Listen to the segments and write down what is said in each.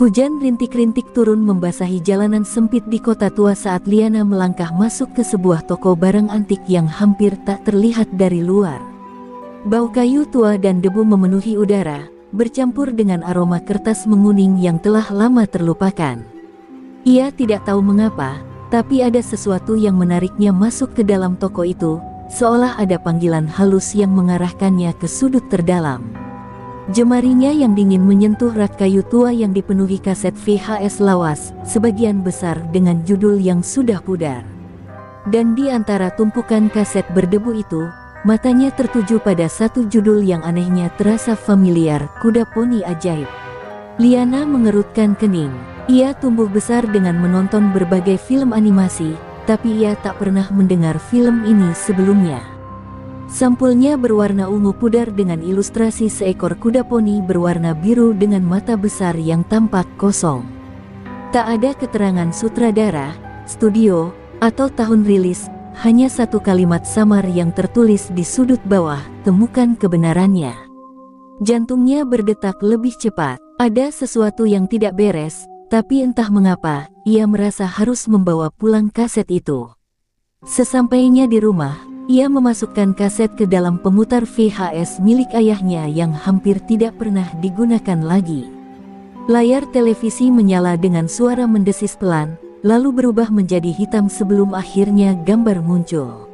Hujan rintik-rintik turun membasahi jalanan sempit di kota tua saat Liana melangkah masuk ke sebuah toko barang antik yang hampir tak terlihat dari luar. Bau kayu tua dan debu memenuhi udara, bercampur dengan aroma kertas menguning yang telah lama terlupakan. Ia tidak tahu mengapa, tapi ada sesuatu yang menariknya masuk ke dalam toko itu, seolah ada panggilan halus yang mengarahkannya ke sudut terdalam. Jemarinya yang dingin menyentuh rak kayu tua yang dipenuhi kaset VHS lawas, sebagian besar dengan judul yang sudah pudar. Dan di antara tumpukan kaset berdebu itu, matanya tertuju pada satu judul yang anehnya terasa familiar, Kuda Poni Ajaib. Liana mengerutkan kening. Ia tumbuh besar dengan menonton berbagai film animasi, tapi ia tak pernah mendengar film ini sebelumnya. Sampulnya berwarna ungu pudar dengan ilustrasi seekor kuda poni berwarna biru dengan mata besar yang tampak kosong. Tak ada keterangan sutradara, studio, atau tahun rilis, hanya satu kalimat samar yang tertulis di sudut bawah, temukan kebenarannya. Jantungnya berdetak lebih cepat. Ada sesuatu yang tidak beres, tapi entah mengapa, ia merasa harus membawa pulang kaset itu. Sesampainya di rumah, ia memasukkan kaset ke dalam pemutar VHS milik ayahnya yang hampir tidak pernah digunakan lagi. Layar televisi menyala dengan suara mendesis pelan, lalu berubah menjadi hitam sebelum akhirnya gambar muncul.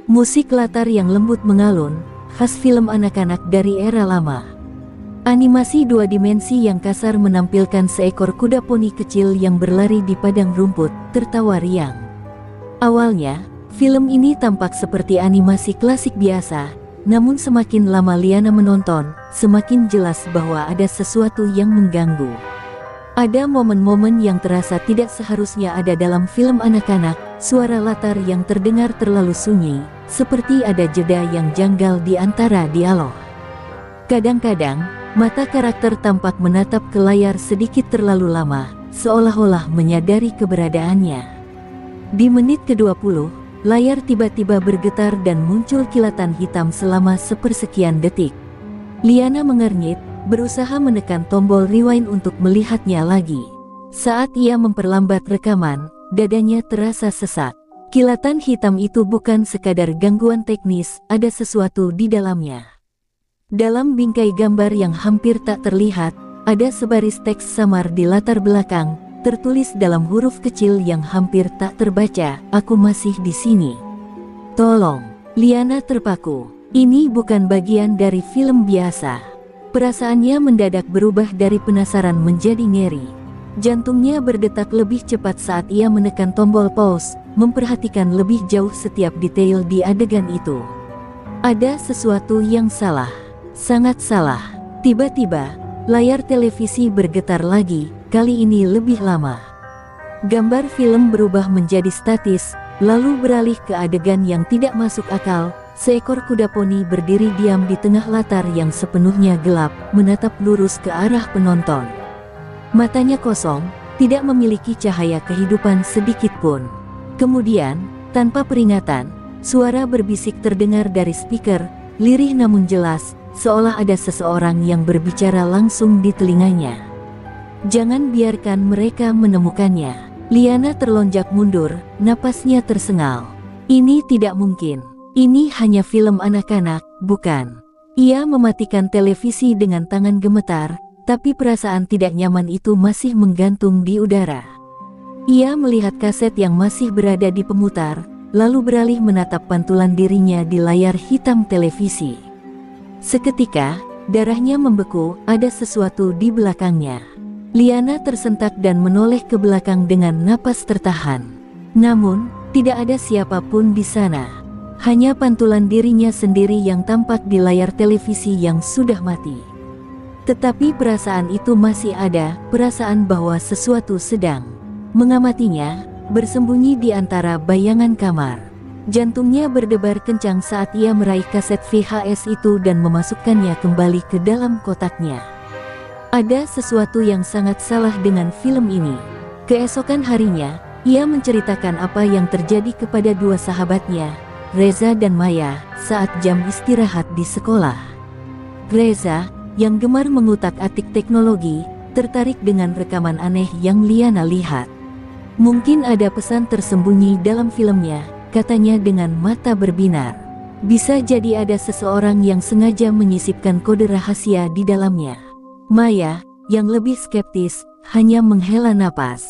Musik latar yang lembut mengalun, khas film anak-anak dari era lama. Animasi dua dimensi yang kasar menampilkan seekor kuda poni kecil yang berlari di padang rumput, tertawa riang. Awalnya, film ini tampak seperti animasi klasik biasa, namun semakin lama Liana menonton, semakin jelas bahwa ada sesuatu yang mengganggu. Ada momen-momen yang terasa tidak seharusnya ada dalam film anak-anak, suara latar yang terdengar terlalu sunyi, seperti ada jeda yang janggal di antara dialog. Kadang-kadang, mata karakter tampak menatap ke layar sedikit terlalu lama, seolah-olah menyadari keberadaannya. Di menit ke-20, layar tiba-tiba bergetar dan muncul kilatan hitam selama sepersekian detik. Liana mengernyit, berusaha menekan tombol rewind untuk melihatnya lagi. Saat ia memperlambat rekaman, dadanya terasa sesak. Kilatan hitam itu bukan sekadar gangguan teknis, ada sesuatu di dalamnya. Dalam bingkai gambar yang hampir tak terlihat, ada sebaris teks samar di latar belakang, tertulis dalam huruf kecil yang hampir tak terbaca, "Aku masih di sini. Tolong." Liana terpaku. Ini bukan bagian dari film biasa. Perasaannya mendadak berubah dari penasaran menjadi ngeri. Jantungnya berdetak lebih cepat saat ia menekan tombol pause, memperhatikan lebih jauh setiap detail di adegan itu. Ada sesuatu yang salah. Sangat salah. Tiba-tiba, layar televisi bergetar lagi, kali ini lebih lama. Gambar film berubah menjadi statis, lalu beralih ke adegan yang tidak masuk akal. Seekor kuda poni berdiri diam di tengah latar yang sepenuhnya gelap, menatap lurus ke arah penonton. Matanya kosong, tidak memiliki cahaya kehidupan sedikit pun. Kemudian, tanpa peringatan, suara berbisik terdengar dari speaker, lirih namun jelas, seolah ada seseorang yang berbicara langsung di telinganya. Jangan biarkan mereka menemukannya. Liana terlonjak mundur, napasnya tersengal. Ini tidak mungkin. Ini hanya film anak-anak, bukan? Ia mematikan televisi dengan tangan gemetar, tapi perasaan tidak nyaman itu masih menggantung di udara. Ia melihat kaset yang masih berada di pemutar, lalu beralih menatap pantulan dirinya di layar hitam televisi. Seketika, darahnya membeku, ada sesuatu di belakangnya. Liana tersentak dan menoleh ke belakang dengan napas tertahan. Namun, tidak ada siapapun di sana. Hanya pantulan dirinya sendiri yang tampak di layar televisi yang sudah mati. Tetapi perasaan itu masih ada, perasaan bahwa sesuatu sedang mengamatinya, bersembunyi di antara bayangan kamar. Jantungnya berdebar kencang saat ia meraih kaset VHS itu dan memasukkannya kembali ke dalam kotaknya. Ada sesuatu yang sangat salah dengan film ini. Keesokan harinya, ia menceritakan apa yang terjadi kepada dua sahabatnya, Reza dan Maya, saat jam istirahat di sekolah. Reza, yang gemar mengutak-atik teknologi, tertarik dengan rekaman aneh yang Liana lihat. Mungkin ada pesan tersembunyi dalam filmnya, katanya dengan mata berbinar. Bisa jadi ada seseorang yang sengaja menyisipkan kode rahasia di dalamnya. Maya, yang lebih skeptis, hanya menghela napas.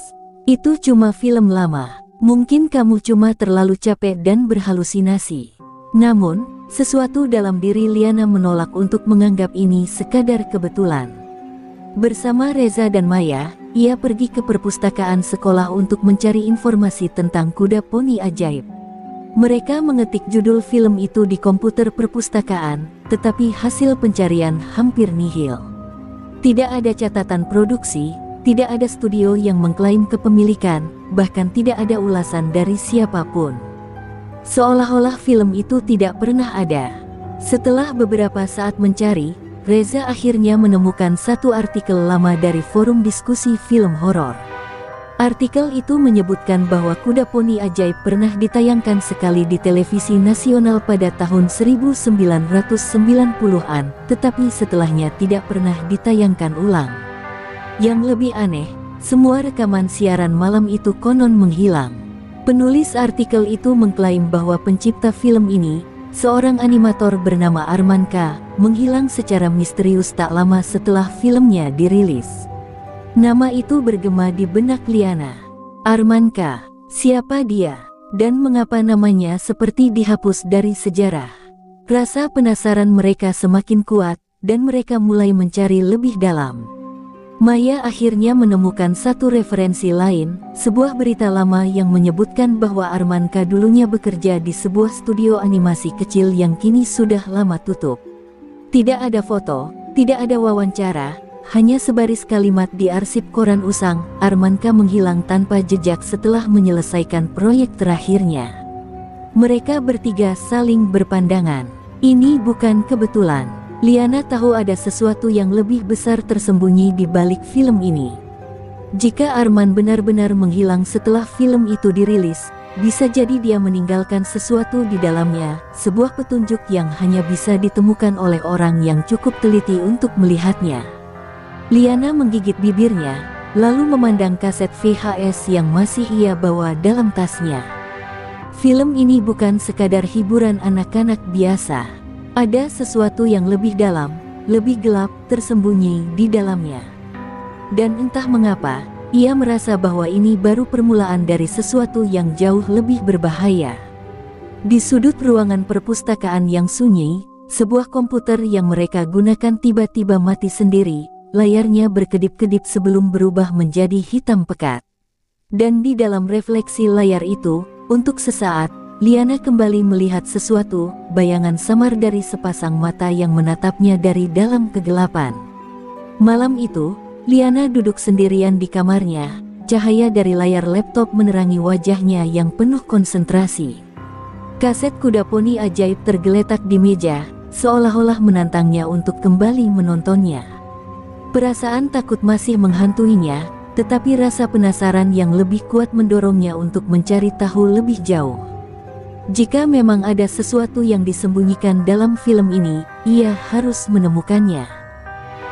Itu cuma film lama. Mungkin kamu cuma terlalu capek dan berhalusinasi. Namun, sesuatu dalam diri Liana menolak untuk menganggap ini sekadar kebetulan. Bersama Reza dan Maya, ia pergi ke perpustakaan sekolah untuk mencari informasi tentang kuda poni ajaib. Mereka mengetik judul film itu di komputer perpustakaan, tetapi hasil pencarian hampir nihil. Tidak ada catatan produksi, tidak ada studio yang mengklaim kepemilikan, bahkan tidak ada ulasan dari siapapun. Seolah-olah film itu tidak pernah ada. Setelah beberapa saat mencari, Reza akhirnya menemukan satu artikel lama dari forum diskusi film horor. Artikel itu menyebutkan bahwa kuda poni ajaib pernah ditayangkan sekali di televisi nasional pada tahun 1990-an, tetapi setelahnya tidak pernah ditayangkan ulang. Yang lebih aneh, semua rekaman siaran malam itu konon menghilang. Penulis artikel itu mengklaim bahwa pencipta film ini, seorang animator bernama Arman K, menghilang secara misterius tak lama setelah filmnya dirilis. Nama itu bergema di benak Liana. Arman K, siapa dia? Dan mengapa namanya seperti dihapus dari sejarah? Rasa penasaran mereka semakin kuat, dan mereka mulai mencari lebih dalam. Maya akhirnya menemukan satu referensi lain, sebuah berita lama yang menyebutkan bahwa Arman K dulunya bekerja di sebuah studio animasi kecil yang kini sudah lama tutup. Tidak ada foto, tidak ada wawancara, hanya sebaris kalimat di arsip koran usang. Arman K menghilang tanpa jejak setelah menyelesaikan proyek terakhirnya. Mereka bertiga saling berpandangan. Ini bukan kebetulan. Liana tahu ada sesuatu yang lebih besar tersembunyi di balik film ini. Jika Arman benar-benar menghilang setelah film itu dirilis, bisa jadi dia meninggalkan sesuatu di dalamnya, sebuah petunjuk yang hanya bisa ditemukan oleh orang yang cukup teliti untuk melihatnya. Liana menggigit bibirnya, lalu memandang kaset VHS yang masih ia bawa dalam tasnya. Film ini bukan sekadar hiburan anak-anak biasa. Ada sesuatu yang lebih dalam, lebih gelap, tersembunyi di dalamnya. Dan entah mengapa, ia merasa bahwa ini baru permulaan dari sesuatu yang jauh lebih berbahaya. Di sudut ruangan perpustakaan yang sunyi, sebuah komputer yang mereka gunakan tiba-tiba mati sendiri, layarnya berkedip-kedip sebelum berubah menjadi hitam pekat. Dan di dalam refleksi layar itu, untuk sesaat, Liana kembali melihat sesuatu, bayangan samar dari sepasang mata yang menatapnya dari dalam kegelapan. Malam itu, Liana duduk sendirian di kamarnya, cahaya dari layar laptop menerangi wajahnya yang penuh konsentrasi. Kaset kuda poni ajaib tergeletak di meja, seolah-olah menantangnya untuk kembali menontonnya. Perasaan takut masih menghantuinya, tetapi rasa penasaran yang lebih kuat mendorongnya untuk mencari tahu lebih jauh. Jika memang ada sesuatu yang disembunyikan dalam film ini, ia harus menemukannya.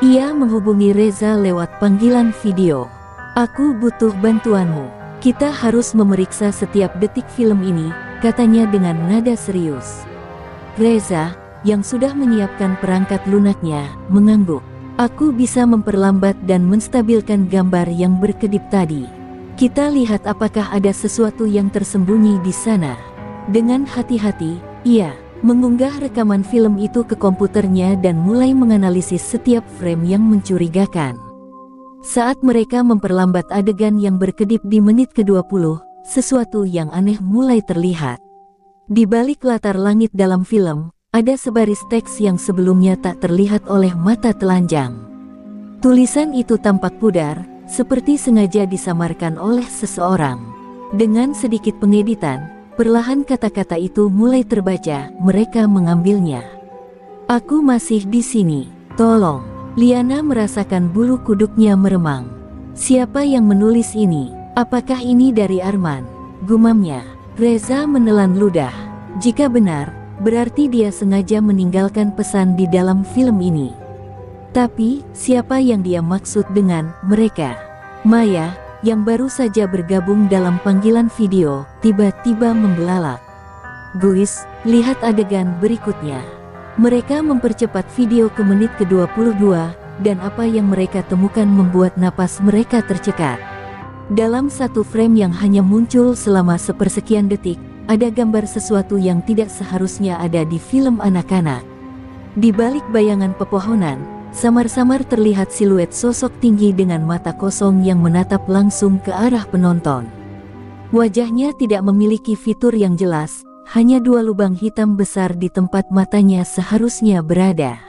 Ia menghubungi Reza lewat panggilan video. "Aku butuh bantuanmu. Kita harus memeriksa setiap detik film ini," katanya dengan nada serius. Reza, yang sudah menyiapkan perangkat lunaknya, mengangguk. "Aku bisa memperlambat dan menstabilkan gambar yang berkedip tadi. Kita lihat apakah ada sesuatu yang tersembunyi di sana." Dengan hati-hati, ia mengunggah rekaman film itu ke komputernya dan mulai menganalisis setiap frame yang mencurigakan. Saat mereka memperlambat adegan yang berkedip di menit ke-20, sesuatu yang aneh mulai terlihat. Di balik latar langit dalam film, ada sebaris teks yang sebelumnya tak terlihat oleh mata telanjang. Tulisan itu tampak pudar, seperti sengaja disamarkan oleh seseorang. Dengan sedikit pengeditan, perlahan kata-kata itu mulai terbaca. Mereka mengambilnya. "Aku masih di sini, tolong." Liana merasakan bulu kuduknya meremang. Siapa yang menulis ini? Apakah ini dari Arman? Gumamnya. Reza menelan ludah. Jika benar, berarti dia sengaja meninggalkan pesan di dalam film ini. Tapi, siapa yang dia maksud dengan mereka? Maya, yang baru saja bergabung dalam panggilan video, tiba-tiba membelalak. Guys, lihat adegan berikutnya. Mereka mempercepat video ke menit ke-22, dan apa yang mereka temukan membuat napas mereka tercekat. Dalam satu frame yang hanya muncul selama sepersekian detik, ada gambar sesuatu yang tidak seharusnya ada di film anak-anak. Di balik bayangan pepohonan, samar-samar terlihat siluet sosok tinggi dengan mata kosong yang menatap langsung ke arah penonton. Wajahnya tidak memiliki fitur yang jelas, hanya dua lubang hitam besar di tempat matanya seharusnya berada.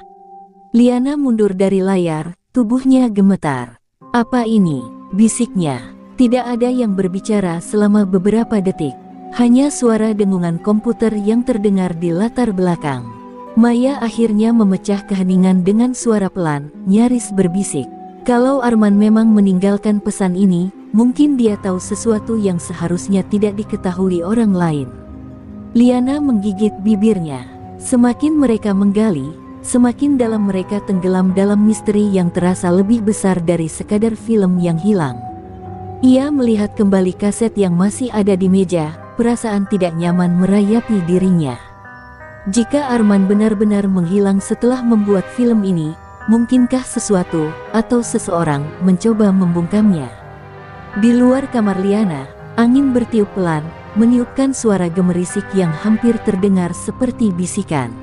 Liana mundur dari layar, tubuhnya gemetar. "Apa ini?" bisiknya. Tidak ada yang berbicara selama beberapa detik. Hanya suara dengungan komputer yang terdengar di latar belakang. Maya akhirnya memecah keheningan dengan suara pelan, nyaris berbisik. Kalau Arman memang meninggalkan pesan ini, mungkin dia tahu sesuatu yang seharusnya tidak diketahui orang lain. Liana menggigit bibirnya. Semakin mereka menggali, semakin dalam mereka tenggelam dalam misteri yang terasa lebih besar dari sekadar film yang hilang. Ia melihat kembali kaset yang masih ada di meja, perasaan tidak nyaman merayapi dirinya. Jika Arman benar-benar menghilang setelah membuat film ini, mungkinkah sesuatu atau seseorang mencoba membungkamnya? Di luar kamar Liana, angin bertiup pelan, meniupkan suara gemerisik yang hampir terdengar seperti bisikan.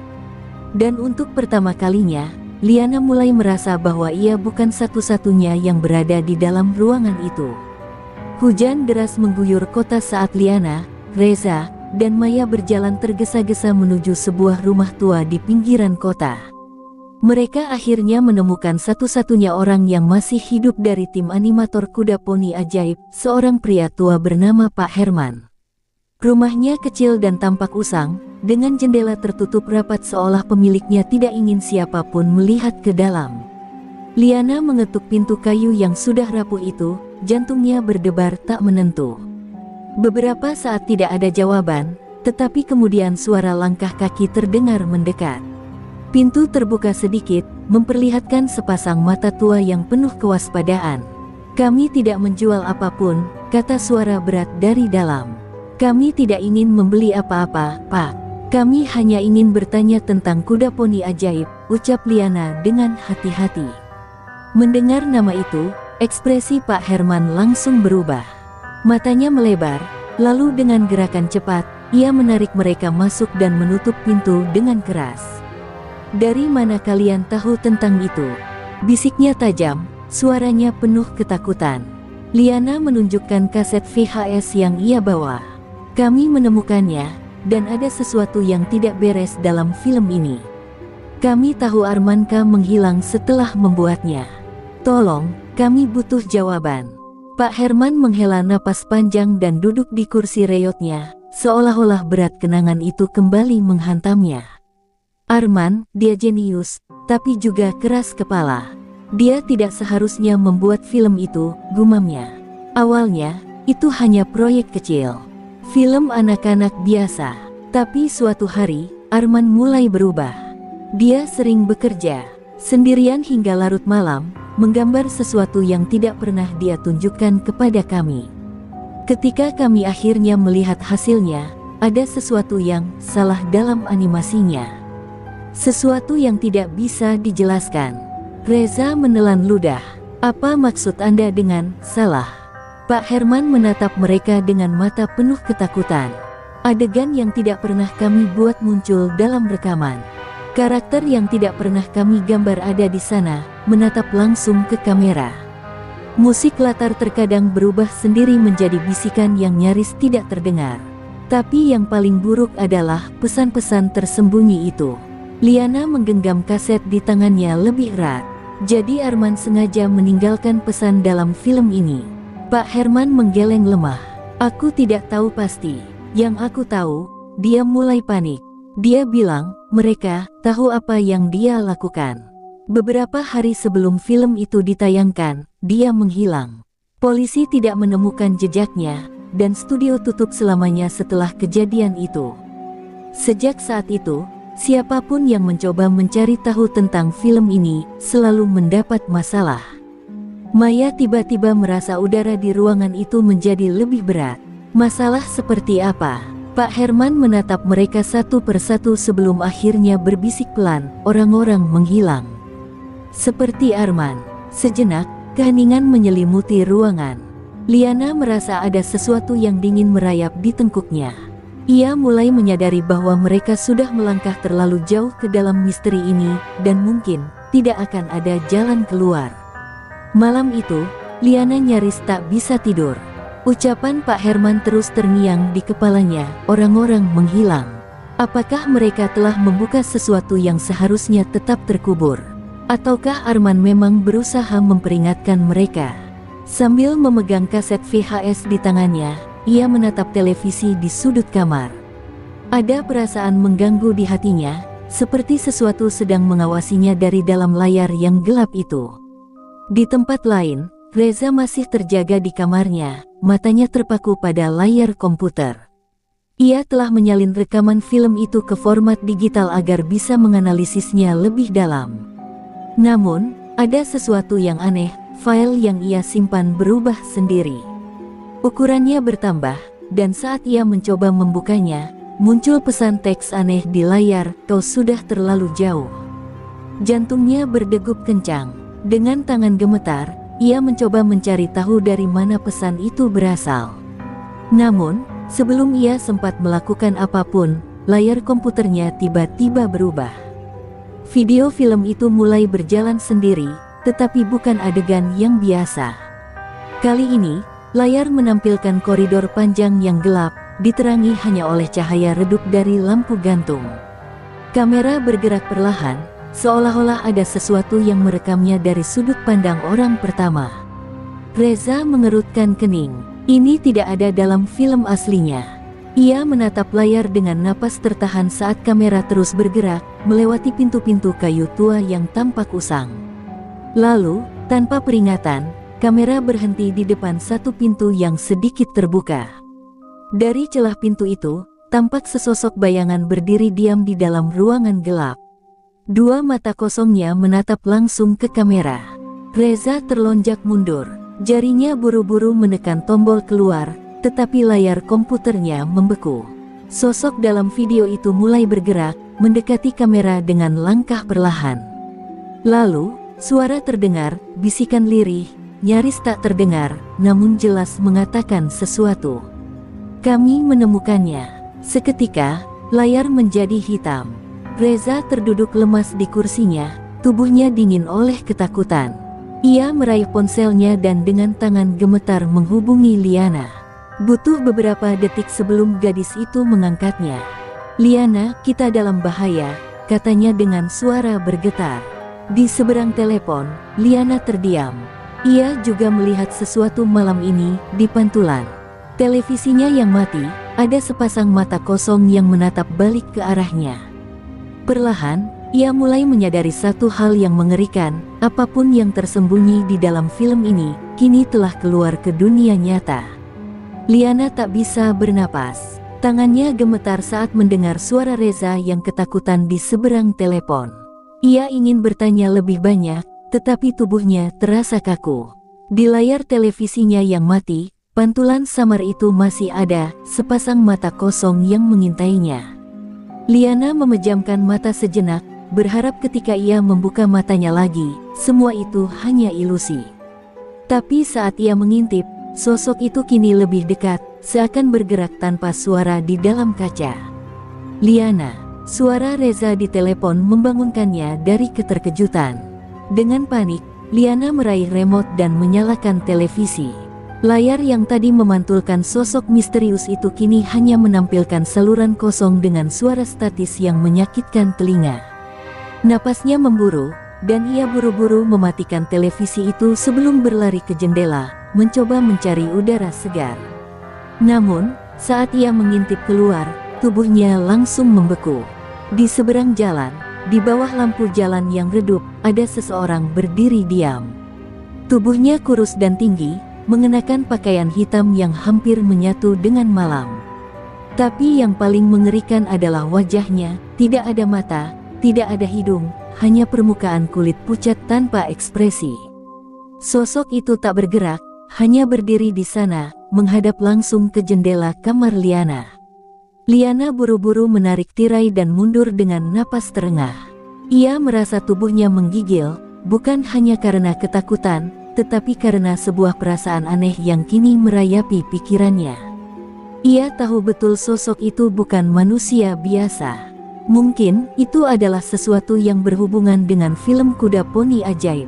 Dan untuk pertama kalinya, Liana mulai merasa bahwa ia bukan satu-satunya yang berada di dalam ruangan itu. Hujan deras mengguyur kota saat Liana, Reza, dan Maya berjalan tergesa-gesa menuju sebuah rumah tua di pinggiran kota. Mereka akhirnya menemukan satu-satunya orang yang masih hidup dari tim animator kuda poni ajaib, seorang pria tua bernama Pak Herman. Rumahnya kecil dan tampak usang, dengan jendela tertutup rapat seolah pemiliknya tidak ingin siapapun melihat ke dalam. Liana mengetuk pintu kayu yang sudah rapuh itu, jantungnya berdebar tak menentu. Beberapa saat tidak ada jawaban, tetapi kemudian suara langkah kaki terdengar mendekat. Pintu terbuka sedikit, memperlihatkan sepasang mata tua yang penuh kewaspadaan. "Kami tidak menjual apapun," kata suara berat dari dalam. "Kami tidak ingin membeli apa-apa, Pak. Kami hanya ingin bertanya tentang kuda poni ajaib," ucap Liana dengan hati-hati. Mendengar nama itu, ekspresi Pak Herman langsung berubah. Matanya melebar, lalu dengan gerakan cepat, ia menarik mereka masuk dan menutup pintu dengan keras. "Dari mana kalian tahu tentang itu?" bisiknya tajam, suaranya penuh ketakutan. Liana menunjukkan kaset VHS yang ia bawa. "Kami menemukannya, dan ada sesuatu yang tidak beres dalam film ini. Kami tahu Armanka menghilang setelah membuatnya. Tolong, kami butuh jawaban." Pak Herman menghela napas panjang dan duduk di kursi reyotnya, seolah-olah berat kenangan itu kembali menghantamnya. "Arman, dia jenius, tapi juga keras kepala. Dia tidak seharusnya membuat film itu," gumamnya. "Awalnya, itu hanya proyek kecil. Film anak-anak biasa. Tapi suatu hari, Arman mulai berubah. Dia sering bekerja sendirian hingga larut malam, menggambar sesuatu yang tidak pernah dia tunjukkan kepada kami. Ketika kami akhirnya melihat hasilnya, ada sesuatu yang salah dalam animasinya. Sesuatu yang tidak bisa dijelaskan." Reza menelan ludah. "Apa maksud Anda dengan salah?" Pak Herman menatap mereka dengan mata penuh ketakutan. "Adegan yang tidak pernah kami buat muncul dalam rekaman. Karakter yang tidak pernah kami gambar ada di sana, menatap langsung ke kamera. Musik latar terkadang berubah sendiri menjadi bisikan yang nyaris tidak terdengar. Tapi yang paling buruk adalah pesan-pesan tersembunyi itu." Liana menggenggam kaset di tangannya lebih erat. "Jadi Arman sengaja meninggalkan pesan dalam film ini?" Pak Herman menggeleng lemah. "Aku tidak tahu pasti. Yang aku tahu, dia mulai panik. Dia bilang, mereka tahu apa yang dia lakukan. Beberapa hari sebelum film itu ditayangkan, dia menghilang. Polisi tidak menemukan jejaknya, dan studio tutup selamanya setelah kejadian itu. Sejak saat itu, Siapapun yang mencoba mencari tahu tentang film ini selalu mendapat masalah. Maya tiba-tiba merasa udara di ruangan itu menjadi lebih berat. Masalah seperti apa? Pak Herman menatap mereka satu persatu sebelum akhirnya berbisik pelan, orang-orang menghilang. Seperti Arman. Sejenak, keheningan menyelimuti ruangan. Liana merasa ada sesuatu yang dingin merayap di tengkuknya. Ia mulai menyadari bahwa mereka sudah melangkah terlalu jauh ke dalam misteri ini, dan mungkin tidak akan ada jalan keluar. Malam itu, Liana nyaris tak bisa tidur. Ucapan Pak Herman terus terngiang di kepalanya, orang-orang menghilang. Apakah mereka telah membuka sesuatu yang seharusnya tetap terkubur? Ataukah Arman memang berusaha memperingatkan mereka? Sambil memegang kaset VHS di tangannya, ia menatap televisi di sudut kamar. Ada perasaan mengganggu di hatinya, seperti sesuatu sedang mengawasinya dari dalam layar yang gelap itu. Di tempat lain, Reza masih terjaga di kamarnya, matanya terpaku pada layar komputer. Ia telah menyalin rekaman film itu ke format digital agar bisa menganalisisnya lebih dalam. Namun, ada sesuatu yang aneh, file yang ia simpan berubah sendiri. Ukurannya bertambah, dan saat ia mencoba membukanya, muncul pesan teks aneh di layar, "Kau sudah terlalu jauh." Jantungnya berdegup kencang. Dengan tangan gemetar, ia mencoba mencari tahu dari mana pesan itu berasal. Namun, sebelum ia sempat melakukan apapun, layar komputernya tiba-tiba berubah. Video film itu mulai berjalan sendiri, tetapi bukan adegan yang biasa. Kali ini, layar menampilkan koridor panjang yang gelap, diterangi hanya oleh cahaya redup dari lampu gantung. Kamera bergerak perlahan, seolah-olah ada sesuatu yang merekamnya dari sudut pandang orang pertama. Reza mengerutkan kening. Ini tidak ada dalam film aslinya. Ia menatap layar dengan napas tertahan saat kamera terus bergerak, melewati pintu-pintu kayu tua yang tampak usang. Lalu, tanpa peringatan, kamera berhenti di depan satu pintu yang sedikit terbuka. Dari celah pintu itu, tampak sesosok bayangan berdiri diam di dalam ruangan gelap. Dua mata kosongnya menatap langsung ke kamera. Reza terlonjak mundur. Jarinya buru-buru menekan tombol keluar, tetapi layar komputernya membeku. Sosok dalam video itu mulai bergerak, mendekati kamera dengan langkah perlahan. Lalu, suara terdengar, bisikan lirih, nyaris tak terdengar, namun jelas mengatakan sesuatu. "Kami menemukannya." Seketika, layar menjadi hitam. Reza terduduk lemas di kursinya, tubuhnya dingin oleh ketakutan. Ia meraih ponselnya dan dengan tangan gemetar menghubungi Liana. Butuh beberapa detik sebelum gadis itu mengangkatnya. "Liana, kita dalam bahaya," katanya dengan suara bergetar. Di seberang telepon, Liana terdiam. Ia juga melihat sesuatu malam ini di pantulan televisinya yang mati. Ada sepasang mata kosong yang menatap balik ke arahnya. Perlahan, ia mulai menyadari satu hal yang mengerikan. Apapun yang tersembunyi di dalam film ini, kini telah keluar ke dunia nyata. Liana tak bisa bernapas. Tangannya gemetar saat mendengar suara Reza yang ketakutan di seberang telepon. Ia ingin bertanya lebih banyak, tetapi tubuhnya terasa kaku. Di layar televisinya yang mati, pantulan samar itu masih ada, sepasang mata kosong yang mengintainya. Liana memejamkan mata sejenak, berharap ketika ia membuka matanya lagi, semua itu hanya ilusi. Tapi saat ia mengintip, sosok itu kini lebih dekat, seakan bergerak tanpa suara di dalam kaca. "Liana," suara Reza di telepon membangunkannya dari keterkejutan. Dengan panik, Liana meraih remote dan menyalakan televisi. Layar yang tadi memantulkan sosok misterius itu kini hanya menampilkan saluran kosong dengan suara statis yang menyakitkan telinga. Napasnya memburu, dan ia buru-buru mematikan televisi itu sebelum berlari ke jendela, mencoba mencari udara segar. Namun, saat ia mengintip keluar, tubuhnya langsung membeku. Di seberang jalan, di bawah lampu jalan yang redup, ada seseorang berdiri diam. Tubuhnya kurus dan tinggi, mengenakan pakaian hitam yang hampir menyatu dengan malam. Tapi yang paling mengerikan adalah wajahnya, tidak ada mata, tidak ada hidung, hanya permukaan kulit pucat tanpa ekspresi. Sosok itu tak bergerak, hanya berdiri di sana, menghadap langsung ke jendela kamar Liana. Liana buru-buru menarik tirai dan mundur dengan napas terengah. Ia merasa tubuhnya menggigil, bukan hanya karena ketakutan, tetapi karena sebuah perasaan aneh yang kini merayapi pikirannya. Ia tahu betul sosok itu bukan manusia biasa. Mungkin itu adalah sesuatu yang berhubungan dengan film Kuda Poni Ajaib.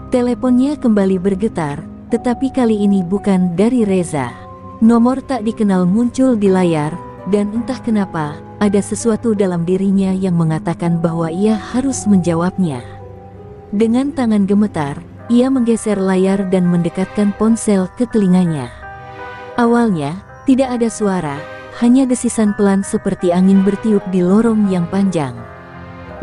Teleponnya kembali bergetar, tetapi kali ini bukan dari Reza. Nomor tak dikenal muncul di layar, dan entah kenapa, ada sesuatu dalam dirinya yang mengatakan bahwa ia harus menjawabnya. Dengan tangan gemetar, ia menggeser layar dan mendekatkan ponsel ke telinganya. Awalnya, tidak ada suara, hanya desisan pelan seperti angin bertiup di lorong yang panjang.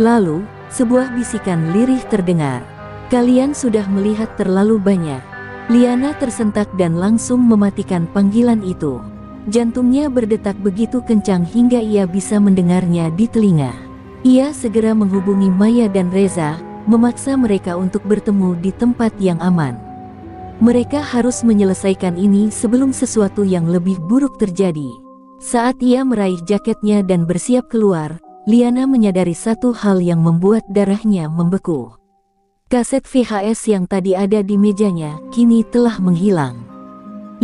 Lalu, sebuah bisikan lirih terdengar. "Kalian sudah melihat terlalu banyak." Liana tersentak dan langsung mematikan panggilan itu. Jantungnya berdetak begitu kencang hingga ia bisa mendengarnya di telinga. Ia segera menghubungi Maya dan Reza, memaksa mereka untuk bertemu di tempat yang aman. Mereka harus menyelesaikan ini sebelum sesuatu yang lebih buruk terjadi. Saat ia meraih jaketnya dan bersiap keluar, Liana menyadari satu hal yang membuat darahnya membeku. Kaset VHS yang tadi ada di mejanya, kini telah menghilang.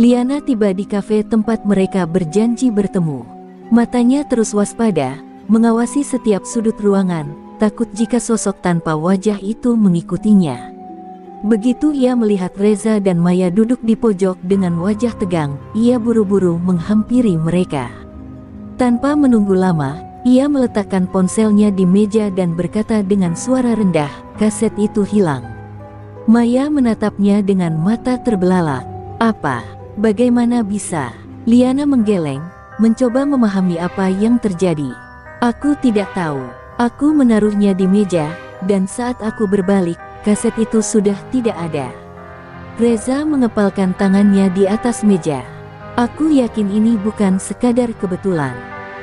Liana tiba di kafe tempat mereka berjanji bertemu. Matanya terus waspada, mengawasi setiap sudut ruangan, takut jika sosok tanpa wajah itu mengikutinya. Begitu ia melihat Reza dan Maya duduk di pojok dengan wajah tegang, ia buru-buru menghampiri mereka. Tanpa menunggu lama, ia meletakkan ponselnya di meja dan berkata dengan suara rendah, "Kaset itu hilang." Maya menatapnya dengan mata terbelalak. "Apa? Bagaimana bisa?" Liana menggeleng, mencoba memahami apa yang terjadi. "Aku tidak tahu. Aku menaruhnya di meja, dan saat aku berbalik, kaset itu sudah tidak ada." Reza mengepalkan tangannya di atas meja. "Aku yakin ini bukan sekadar kebetulan.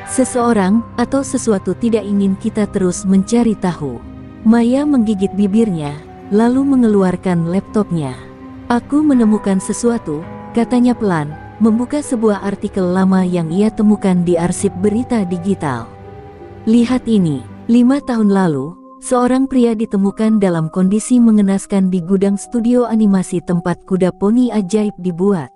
Seseorang atau sesuatu tidak ingin kita terus mencari tahu." Maya menggigit bibirnya, lalu mengeluarkan laptopnya. "Aku menemukan sesuatu," katanya pelan, membuka sebuah artikel lama yang ia temukan di arsip berita digital. "Lihat ini, 5 tahun lalu, seorang pria ditemukan dalam kondisi mengenaskan di gudang studio animasi tempat Kuda Poni Ajaib dibuat.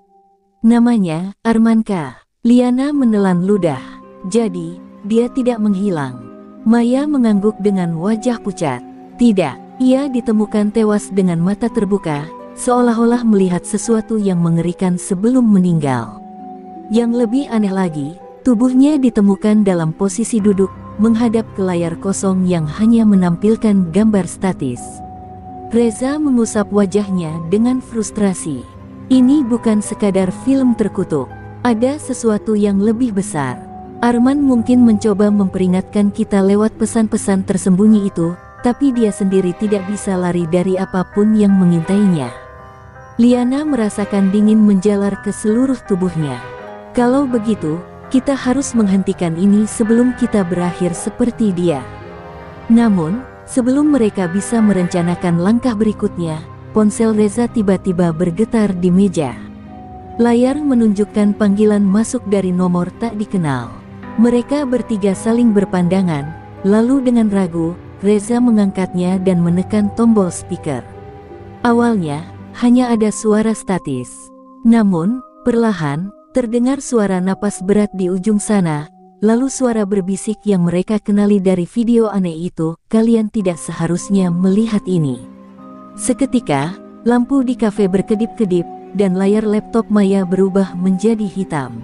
Namanya Arman K." Liana menelan ludah. "Jadi, dia tidak menghilang?" Maya mengangguk dengan wajah pucat. "Tidak, ia ditemukan tewas dengan mata terbuka, seolah-olah melihat sesuatu yang mengerikan sebelum meninggal. Yang lebih aneh lagi, tubuhnya ditemukan dalam posisi duduk, menghadap ke layar kosong yang hanya menampilkan gambar statis." Reza mengusap wajahnya dengan frustrasi. "Ini bukan sekadar film terkutuk. Ada sesuatu yang lebih besar. Arman mungkin mencoba memperingatkan kita lewat pesan-pesan tersembunyi itu, tapi dia sendiri tidak bisa lari dari apapun yang mengintainya." Liana merasakan dingin menjalar ke seluruh tubuhnya. "Kalau begitu, kita harus menghentikan ini sebelum kita berakhir seperti dia." Namun, sebelum mereka bisa merencanakan langkah berikutnya, ponsel Reza tiba-tiba bergetar di meja. Layar menunjukkan panggilan masuk dari nomor tak dikenal. Mereka bertiga saling berpandangan, lalu dengan ragu, Reza mengangkatnya dan menekan tombol speaker. Awalnya, hanya ada suara statis. Namun, perlahan, terdengar suara napas berat di ujung sana, lalu suara berbisik yang mereka kenali dari video aneh itu, "Kalian tidak seharusnya melihat ini." Seketika, lampu di kafe berkedip-kedip, dan layar laptop Maya berubah menjadi hitam.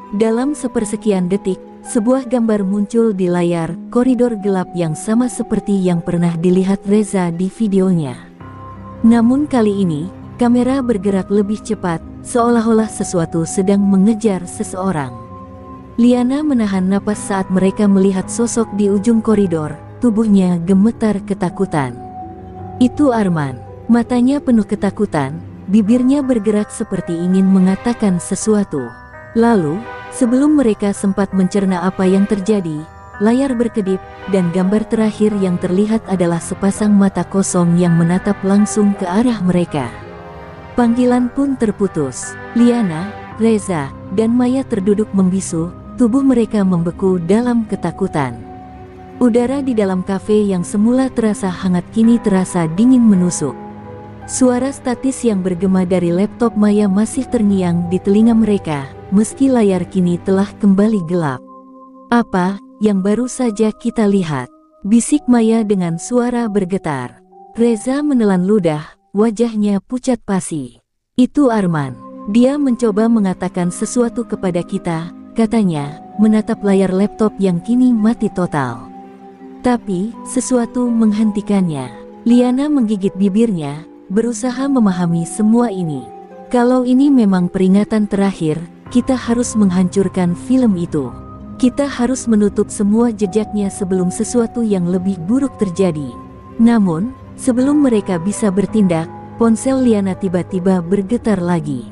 Dalam sepersekian detik, sebuah gambar muncul di layar, koridor gelap yang sama seperti yang pernah dilihat Reza di videonya. Namun kali ini, kamera bergerak lebih cepat, seolah-olah sesuatu sedang mengejar seseorang. Liana menahan napas saat mereka melihat sosok di ujung koridor, tubuhnya gemetar ketakutan. Itu Arman. Matanya penuh ketakutan, bibirnya bergerak seperti ingin mengatakan sesuatu. Lalu, Sebelum mereka sempat mencerna apa yang terjadi, layar berkedip, dan gambar terakhir yang terlihat adalah sepasang mata kosong yang menatap langsung ke arah mereka. Panggilan pun terputus. Liana, Reza, dan Maya terduduk membisu, tubuh mereka membeku dalam ketakutan. Udara di dalam kafe yang semula terasa hangat kini terasa dingin menusuk. Suara statis yang bergema dari laptop Maya masih terngiang di telinga mereka, meski layar kini telah kembali gelap. "Apa yang baru saja kita lihat?" bisik Maya dengan suara bergetar. Reza menelan ludah, wajahnya pucat pasi. "Itu Arman. Dia mencoba mengatakan sesuatu kepada kita," katanya, menatap layar laptop yang kini mati total. Tapi, sesuatu menghentikannya. Liana menggigit bibirnya, berusaha memahami semua ini. "Kalau ini memang peringatan terakhir, kita harus menghancurkan film itu. Kita harus menutup semua jejaknya sebelum sesuatu yang lebih buruk terjadi." Namun, sebelum mereka bisa bertindak, ponsel Liana tiba-tiba bergetar lagi.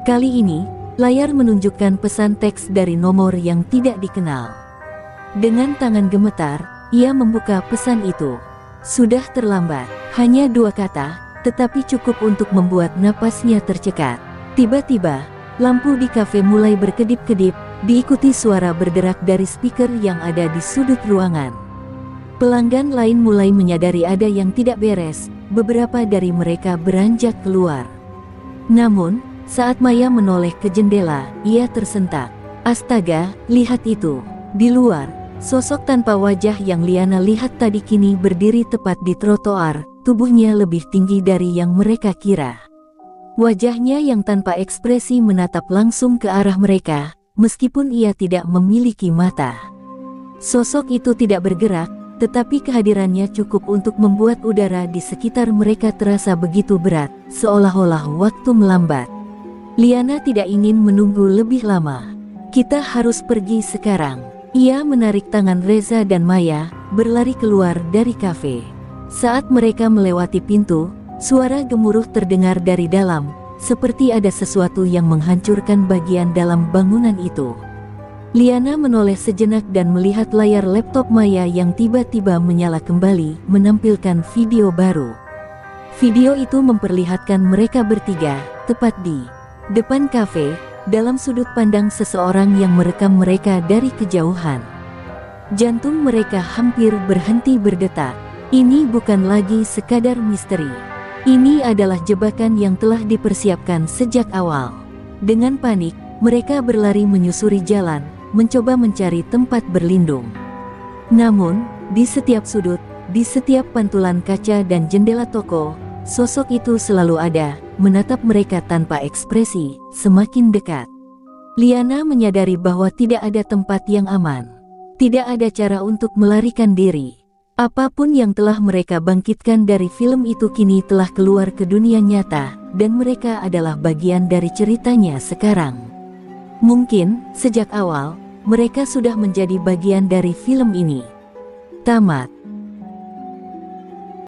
Kali ini, layar menunjukkan pesan teks dari nomor yang tidak dikenal. Dengan tangan gemetar, ia membuka pesan itu. Sudah terlambat. Hanya 2 kata, tetapi cukup untuk membuat napasnya tercekat. Tiba-tiba, lampu di kafe mulai berkedip-kedip, diikuti suara berderak dari speaker yang ada di sudut ruangan. Pelanggan lain mulai menyadari ada yang tidak beres, beberapa dari mereka beranjak keluar. Namun, saat Maya menoleh ke jendela, ia tersentak. "Astaga, lihat itu!" Di luar, sosok tanpa wajah yang Liana lihat tadi kini berdiri tepat di trotoar, tubuhnya lebih tinggi dari yang mereka kira. Wajahnya yang tanpa ekspresi menatap langsung ke arah mereka, meskipun ia tidak memiliki mata. Sosok itu tidak bergerak, tetapi kehadirannya cukup untuk membuat udara di sekitar mereka terasa begitu berat, seolah-olah waktu melambat. Liana tidak ingin menunggu lebih lama. "Kita harus pergi sekarang." Ia menarik tangan Reza dan Maya, berlari keluar dari kafe. Saat mereka melewati pintu, suara gemuruh terdengar dari dalam, seperti ada sesuatu yang menghancurkan bagian dalam bangunan itu. Liana menoleh sejenak dan melihat layar laptop Maya yang tiba-tiba menyala kembali, menampilkan video baru. Video itu memperlihatkan mereka bertiga, tepat di depan kafe, dalam sudut pandang seseorang yang merekam mereka dari kejauhan. Jantung mereka hampir berhenti berdetak. Ini bukan lagi sekadar misteri. Ini adalah jebakan yang telah dipersiapkan sejak awal. Dengan panik, mereka berlari menyusuri jalan, mencoba mencari tempat berlindung. Namun, di setiap sudut, di setiap pantulan kaca dan jendela toko, sosok itu selalu ada, menatap mereka tanpa ekspresi, semakin dekat. Liana menyadari bahwa tidak ada tempat yang aman. Tidak ada cara untuk melarikan diri. Apapun yang telah mereka bangkitkan dari film itu kini telah keluar ke dunia nyata, dan mereka adalah bagian dari ceritanya sekarang. Mungkin, sejak awal, mereka sudah menjadi bagian dari film ini. Tamat.